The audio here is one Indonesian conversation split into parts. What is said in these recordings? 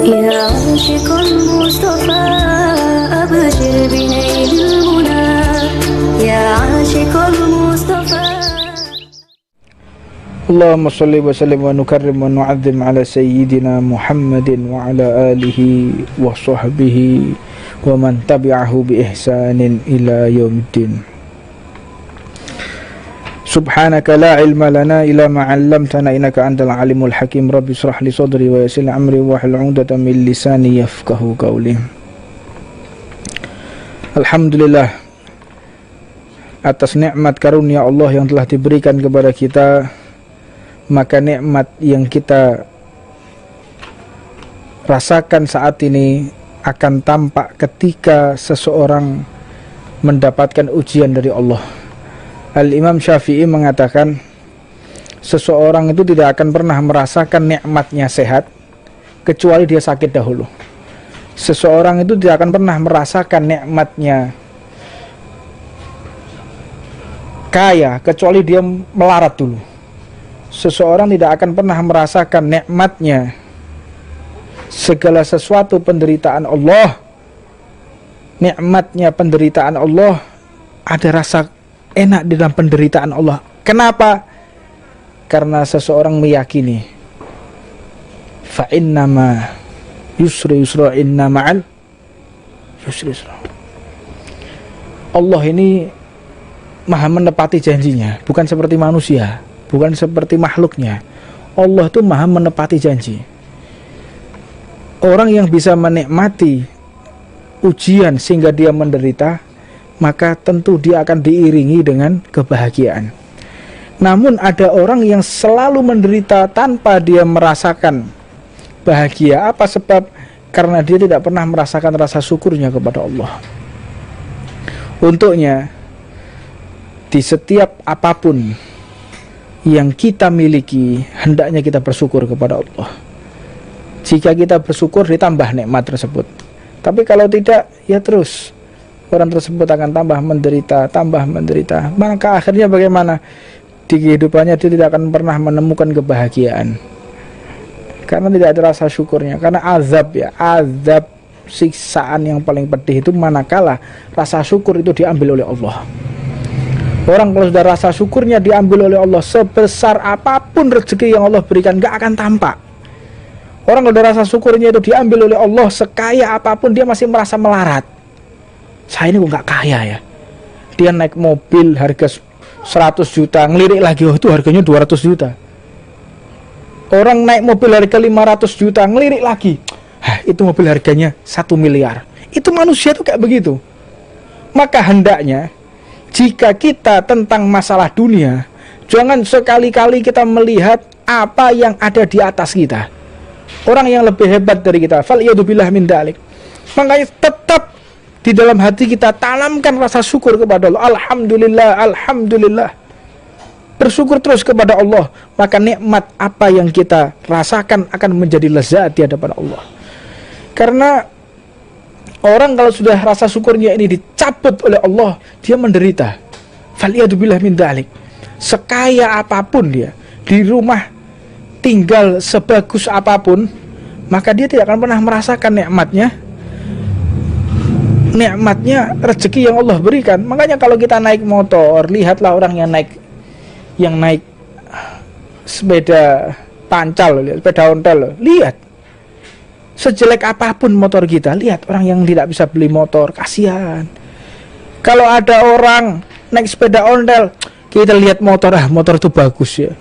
يا عاشق المصطفى أبشر بنيل المنى يا عاشق المصطفى. اللهم صل وسلم ونكرم ونعظم على سيدنا محمد وعلى آله وصحبه ومن تبعه بإحسان إلى يوم الدين. سبحانك لا علم لنا إلا ما علمتنا إنك أنت العليم الحكيم. رب اشرح لي صدري ويسر لي أمري واحلل عقدة من لساني يفقهوا قولي. Alhamdulillah atas nikmat karunia Allah yang telah diberikan kepada kita, maka nikmat yang kita rasakan saat ini akan tampak ketika seseorang mendapatkan ujian dari Allah. Al-Imam Syafi'i mengatakan, seseorang itu tidak akan pernah merasakan nikmatnya sehat kecuali dia sakit dahulu. Seseorang itu tidak akan pernah merasakan nikmatnya kaya kecuali dia melarat dulu. Seseorang tidak akan pernah merasakan nikmatnya segala sesuatu penderitaan Allah, nikmatnya penderitaan Allah, ada rasa enak di dalam penderitaan Allah. Kenapa? Karena seseorang meyakini fa innama yusri yusra inna ma'al yusri yusra. Allah ini maha menepati janjinya, bukan seperti manusia, bukan seperti makhluknya. Allah itu maha menepati janji. Orang yang bisa menikmati ujian sehingga dia menderita, maka tentu dia akan diiringi dengan kebahagiaan. Namun ada orang yang selalu menderita tanpa dia merasakan bahagia. Apa sebab? Karena dia tidak pernah merasakan rasa syukurnya kepada Allah. Untuknya, di setiap apapun yang kita miliki, hendaknya kita bersyukur kepada Allah. Jika kita bersyukur, ditambah nikmat tersebut. Tapi kalau tidak, ya terus orang tersebut akan tambah menderita. Maka akhirnya bagaimana? Di kehidupannya dia tidak akan pernah menemukan kebahagiaan, karena tidak ada rasa syukurnya. Karena azab siksaan yang paling pedih itu manakala rasa syukur itu diambil oleh Allah. Orang kalau sudah rasa syukurnya diambil oleh Allah, sebesar apapun rezeki yang Allah berikan gak akan tampak. Orang kalau rasa syukurnya itu diambil oleh Allah, sekaya apapun dia masih merasa melarat. Saya ini kok gak kaya ya. Dia naik mobil harga 100 juta, ngelirik lagi, oh itu harganya 200 juta. Orang naik mobil harga 500 juta, ngelirik lagi, itu mobil harganya 1 miliar. Itu manusia tuh kayak begitu. Maka hendaknya jika kita tentang masalah dunia, jangan sekali-kali kita melihat apa yang ada di atas kita, orang yang lebih hebat dari kita. Faliyadzubillah min dalik. Makanya tetap di dalam hati kita tanamkan rasa syukur kepada Allah. Alhamdulillah. Bersyukur terus kepada Allah, maka nikmat apa yang kita rasakan akan menjadi lezat di hadapan Allah. Karena orang kalau sudah rasa syukurnya ini dicabut oleh Allah, dia menderita. Faliyadzubillah min dalik. Sekaya apapun dia, di rumah tinggal sebagus apapun, maka dia tidak akan pernah merasakan nikmatnya rezeki yang Allah berikan. Makanya kalau kita naik motor, lihatlah orang yang naik sepeda pancal, sepeda ontel, lihat sejelek apapun motor kita, lihat orang yang tidak bisa beli motor, kasihan. Kalau ada orang naik sepeda ontel, kita lihat motor itu bagus ya.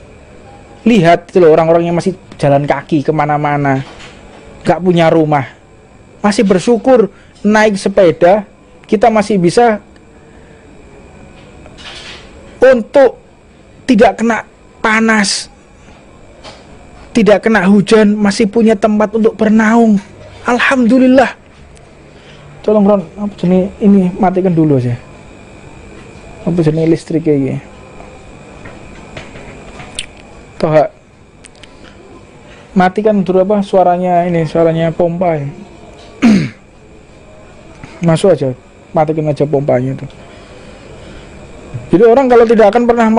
Lihat itu loh, orang-orang yang masih jalan kaki kemana-mana, gak punya rumah, masih bersyukur naik sepeda, kita masih bisa untuk tidak kena panas, tidak kena hujan, masih punya tempat untuk bernaung. Alhamdulillah. Tolong Ron, apa jenis ini matikan dulu aja. Apa jenis listrik kayak gini? Toh, matikan dulu apa suaranya pompa ya. Masuk aja, matikan aja pompanya tuh. Jadi orang kalau tidak akan pernah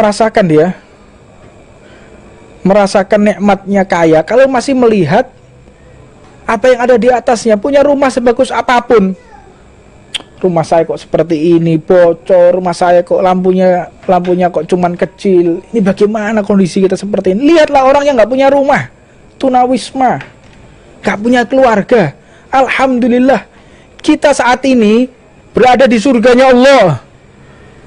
merasakan nikmatnya kaya, kalau masih melihat apa yang ada di atasnya, punya rumah sebagus apapun. Rumah saya kok seperti ini, bocor, rumah saya kok lampunya kok cuman kecil. Ini bagaimana kondisi kita seperti ini? Lihatlah orang yang nggak punya rumah, tunawisma, nggak punya keluarga. Alhamdulillah, kita saat ini berada di surganya Allah.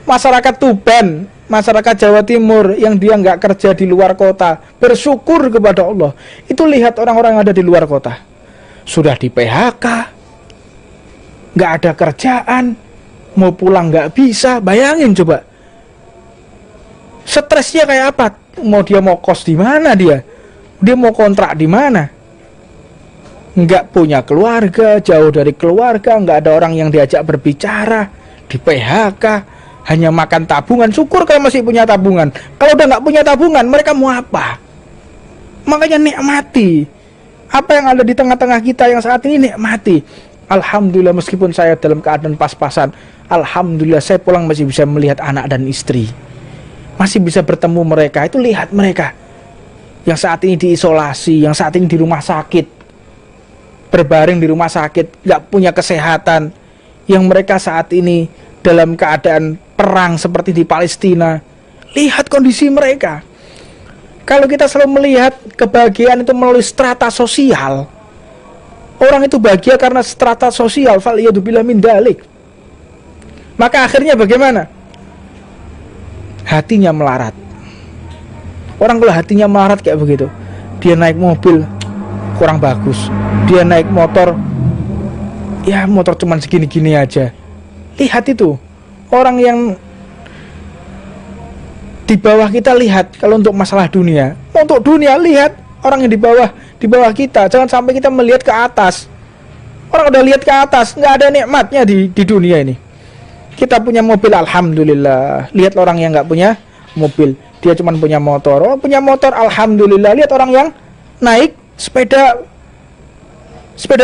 Masyarakat Tuban, masyarakat Jawa Timur yang dia nggak kerja di luar kota, bersyukur kepada Allah. Itu lihat orang-orang yang ada di luar kota, sudah di PHK, nggak ada kerjaan, mau pulang nggak bisa. Bayangin coba, stresnya kayak apa? Dia mau kos di mana, dia mau kontrak di mana? Nggak punya keluarga, jauh dari keluarga, nggak ada orang yang diajak berbicara, di PHK. Hanya makan tabungan. Syukur kalau masih punya tabungan. Kalau udah nggak punya tabungan, mereka mau apa? Makanya nikmati apa yang ada di tengah-tengah kita yang saat ini, nikmati. Alhamdulillah, meskipun saya dalam keadaan pas-pasan, alhamdulillah saya pulang masih bisa melihat anak dan istri, masih bisa bertemu mereka. Itu lihat mereka yang saat ini diisolasi, yang saat ini di rumah sakit, berbaring di rumah sakit, nggak punya kesehatan, yang mereka saat ini dalam keadaan perang seperti di Palestina. Lihat kondisi mereka. Kalau kita selalu melihat kebahagiaan itu melalui strata sosial, orang itu bahagia karena strata sosial, faliyadzubillah min dalik, maka akhirnya bagaimana? Hatinya melarat. Orang kalau hatinya melarat kayak begitu, dia naik mobil kurang bagus, dia naik motor, ya motor cuman segini-gini aja. Lihat itu, orang yang di bawah kita, lihat kalau untuk masalah dunia. Untuk dunia, lihat orang yang di bawah kita. Jangan sampai kita melihat ke atas. Orang udah lihat ke atas, nggak ada nikmatnya di dunia ini. Kita punya mobil, alhamdulillah. Lihat orang yang nggak punya mobil, dia cuma punya motor. Oh, punya motor, alhamdulillah. Lihat orang yang naik sepeda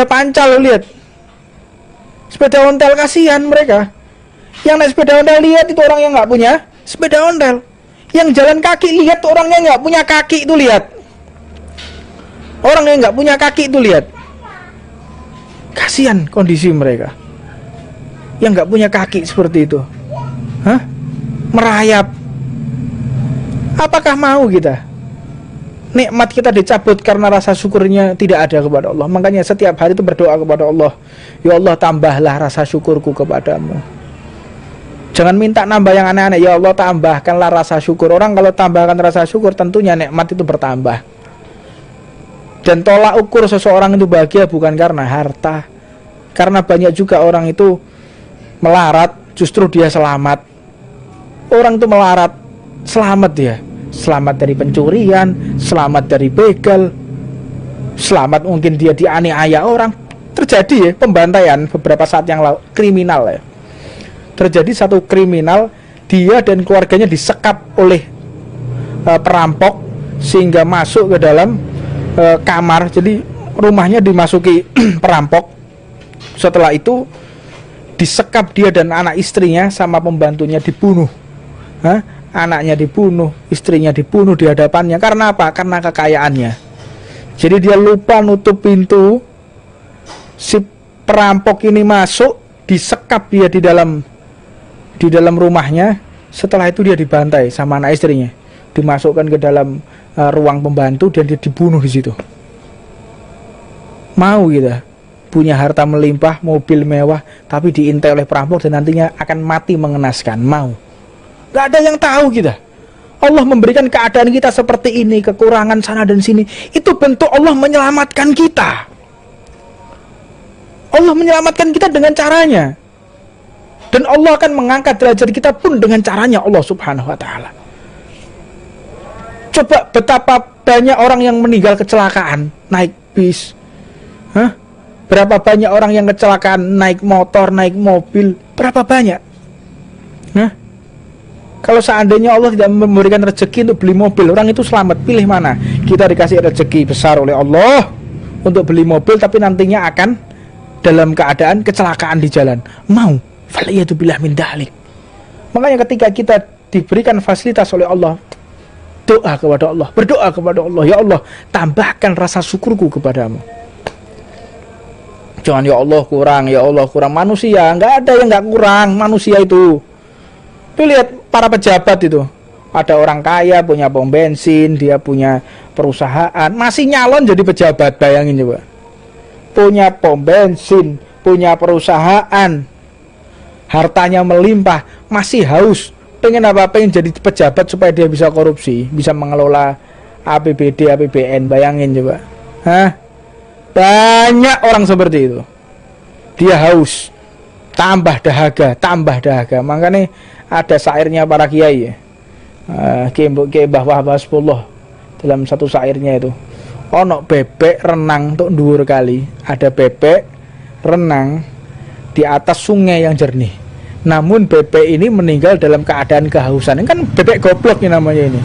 pancal, lihat sepeda ontel, kasihan mereka. Yang naik sepeda ontel, lihat itu orang yang nggak punya sepeda ontel. Yang jalan kaki, lihat orangnya nggak punya kaki itu, lihat orang yang nggak punya kaki itu, lihat, kasihan kondisi mereka yang nggak punya kaki seperti itu. Merayap. Apakah mau kita nikmat kita dicabut karena rasa syukurnya tidak ada kepada Allah? Makanya setiap hari itu berdoa kepada Allah, ya Allah, tambahlah rasa syukurku kepadamu. Jangan minta nambah yang aneh-aneh. Ya Allah, tambahkanlah rasa syukur. Orang kalau tambahkan rasa syukur, tentunya nikmat itu bertambah. Dan tolak ukur seseorang itu bahagia bukan karena harta. Karena banyak juga orang itu melarat, justru dia selamat. Orang itu melarat, selamat dia. Selamat dari pencurian, selamat dari begal, selamat mungkin dia dianiaya orang. Terjadi ya pembantaian beberapa saat yang lalu, kriminal ya. Terjadi satu kriminal, dia dan keluarganya disekap oleh perampok sehingga masuk ke dalam kamar. Jadi rumahnya dimasuki perampok. Setelah itu disekap dia dan anak istrinya sama pembantunya, dibunuh. Anaknya dibunuh, istrinya dibunuh di hadapannya. Karena apa? Karena kekayaannya. Jadi dia lupa nutup pintu. Si perampok ini masuk, disekap dia di dalam rumahnya. Setelah itu dia dibantai sama anak istrinya, dimasukkan ke dalam ruang pembantu dan dia dibunuh di situ. Mau kita punya harta melimpah, mobil mewah, tapi diintai oleh perampok dan nantinya akan mati mengenaskan? Mau? Gak ada yang tahu kita. Allah memberikan keadaan kita seperti ini, kekurangan sana dan sini. Itu bentuk Allah menyelamatkan kita. Allah menyelamatkan kita dengan caranya. Dan Allah akan mengangkat derajat kita pun dengan caranya Allah subhanahu wa ta'ala. Coba betapa banyak orang yang meninggal kecelakaan naik bis. Berapa banyak orang yang kecelakaan naik motor, naik mobil. Berapa banyak? Kalau seandainya Allah tidak memberikan rezeki untuk beli mobil, orang itu selamat. Pilih mana? Kita dikasih rezeki besar oleh Allah untuk beli mobil, tapi nantinya akan dalam keadaan kecelakaan di jalan. Mau? Faliyadzubillah min dalik. Makanya ketika kita diberikan fasilitas oleh Allah, doa kepada Allah, berdoa kepada Allah, ya Allah, tambahkan rasa syukurku kepadamu. Jangan ya Allah kurang. Manusia nggak ada yang nggak kurang, manusia itu. Tuh lihat para pejabat itu. Ada orang kaya punya pom bensin, dia punya perusahaan, masih nyalon jadi pejabat, bayangin coba. Punya pom bensin, punya perusahaan, hartanya melimpah, masih haus. Pengen apa? Pengen jadi pejabat supaya dia bisa korupsi, bisa mengelola APBD, APBN, bayangin coba. Hah? Banyak orang seperti itu. Dia haus, tambah dahaga. Makanya ada syairnya para kiai ya. Kiai Mbah Wahab Hasbullah dalam satu syairnya itu. Ono bebek renang untuk dhuwur kali. Ada bebek renang di atas sungai yang jernih. Namun bebek ini meninggal dalam keadaan kehausan. Ini kan bebek goblok ini namanya ini.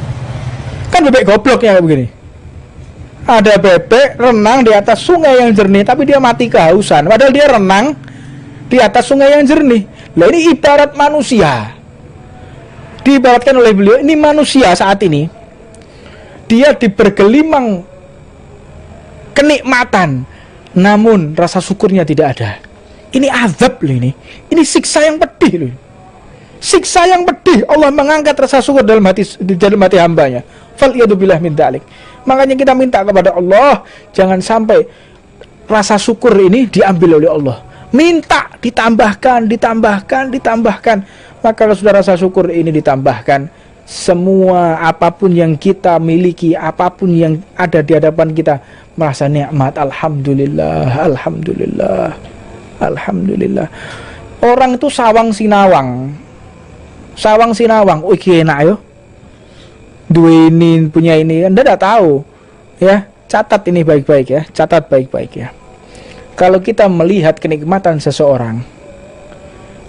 Kan bebek goblok ya begini. Ada bebek renang di atas sungai yang jernih, tapi dia mati kehausan. Padahal dia renang di atas sungai yang jernih. Lah ini ibarat manusia. Diibaratkan oleh beliau, ini manusia saat ini. Dia dibergelimang kenikmatan, namun rasa syukurnya tidak ada. Ini azab loh ini. Ini siksa yang pedih loh. Siksa yang pedih. Allah mengangkat rasa syukur dalam hati hambanya. Faliyadzubillah min dzalik. Makanya kita minta kepada Allah, jangan sampai rasa syukur ini diambil oleh Allah. Minta ditambahkan. Maka kalau sudah rasa syukur ini ditambahkan, semua apapun yang kita miliki, apapun yang ada di hadapan kita, merasa nikmat. Alhamdulillah. Orang itu sawang sinawang. Iki enak yo. Dua ini punya ini, Anda tidak tahu ya. Catat ini baik-baik ya. Kalau kita melihat kenikmatan seseorang,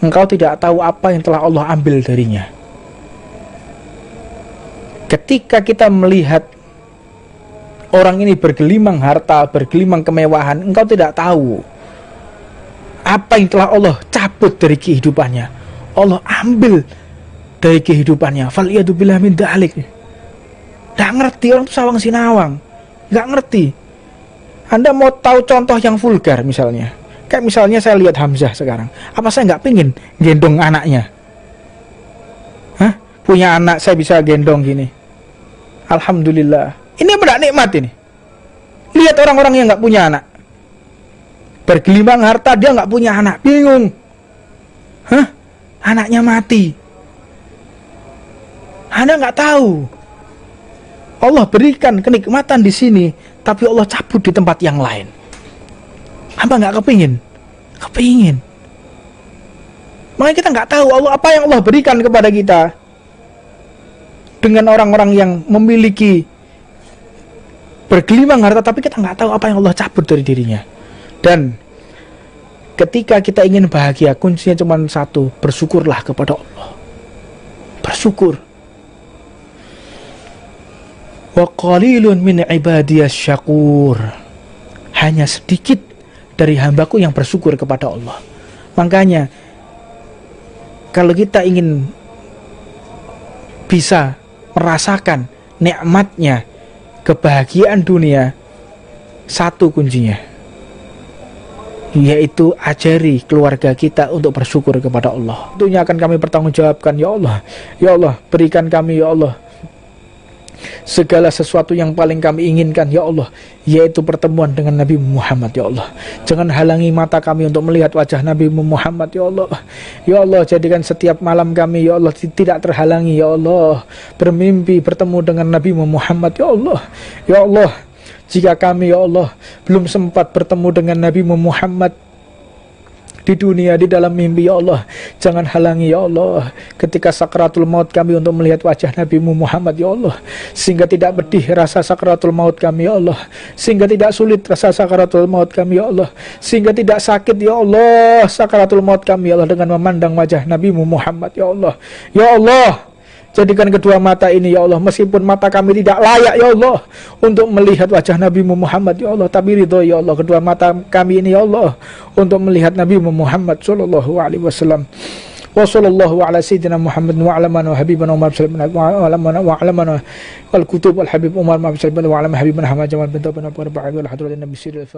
engkau tidak tahu apa yang telah Allah ambil darinya. Ketika kita melihat orang ini bergelimang harta, bergelimang kemewahan, engkau tidak tahu apa yang telah Allah cabut dari kehidupannya, Allah ambil dari kehidupannya. Faliyadzubillah min dzalik. Gak ngerti, orang itu sawang sinawang. Gak ngerti. Anda mau tahu contoh yang vulgar misalnya. Kayak misalnya saya lihat Hamzah sekarang. Apa saya gak pengen gendong anaknya? Hah? Punya anak saya bisa gendong gini. Alhamdulillah. Ini benar nikmat ini. Lihat orang-orang yang gak punya anak. Bergelimang harta, dia gak punya anak. Bingung. Hah? Anaknya mati. Anda gak tahu. Allah berikan kenikmatan di sini, tapi Allah cabut di tempat yang lain. Apa nggak kepingin? Kepingin. Makanya kita nggak tahu apa yang Allah berikan kepada kita. Dengan orang-orang yang memiliki bergelimang harta, tapi kita nggak tahu apa yang Allah cabut dari dirinya. Dan ketika kita ingin bahagia, kuncinya cuma satu: bersyukurlah kepada Allah. Bersyukur. Wa qalilun min ibadiyas syakur. Hanya sedikit dari hambaku yang bersyukur kepada Allah. Makanya kalau kita ingin bisa merasakan nikmatnya kebahagiaan dunia, satu kuncinya, yaitu ajari keluarga kita untuk bersyukur kepada Allah. Tentunya akan kami pertanggungjawabkan. Ya Allah, berikan kami ya Allah segala sesuatu yang paling kami inginkan ya Allah, yaitu pertemuan dengan Nabi Muhammad ya Allah. Jangan halangi mata kami untuk melihat wajah Nabi Muhammad ya Allah. Ya Allah, jadikan setiap malam kami ya Allah tidak terhalangi ya Allah, bermimpi bertemu dengan Nabi Muhammad ya Allah. Ya Allah, jika kami ya Allah belum sempat bertemu dengan Nabi Muhammad di dunia, di dalam mimpi ya Allah, jangan halangi ya Allah ketika sakratul maut kami untuk melihat wajah Nabi Muhammad ya Allah, sehingga tidak pedih rasa sakratul maut kami ya Allah, sehingga tidak sulit rasa sakratul maut kami ya Allah, sehingga tidak sakit ya Allah sakratul maut kami ya Allah dengan memandang wajah Nabi Muhammad ya Allah. Ya Allah, jadikan kedua mata ini ya Allah, meskipun mata kami tidak layak ya Allah untuk melihat wajah Nabi Muhammad ya Allah, tapi ridho ya Allah kedua mata kami ini ya Allah untuk melihat Nabi Muhammad sallallahu alaihi wasallam. Wa sallallahu ala sayyidina Muhammad wa ala man wa habibana Umar sallallahu wa ala man wal kutub wal habib Umar ma sallallahu wa ala habibana Muhammad jamal bin tabana wa ba'd wal hadratin nabi sirr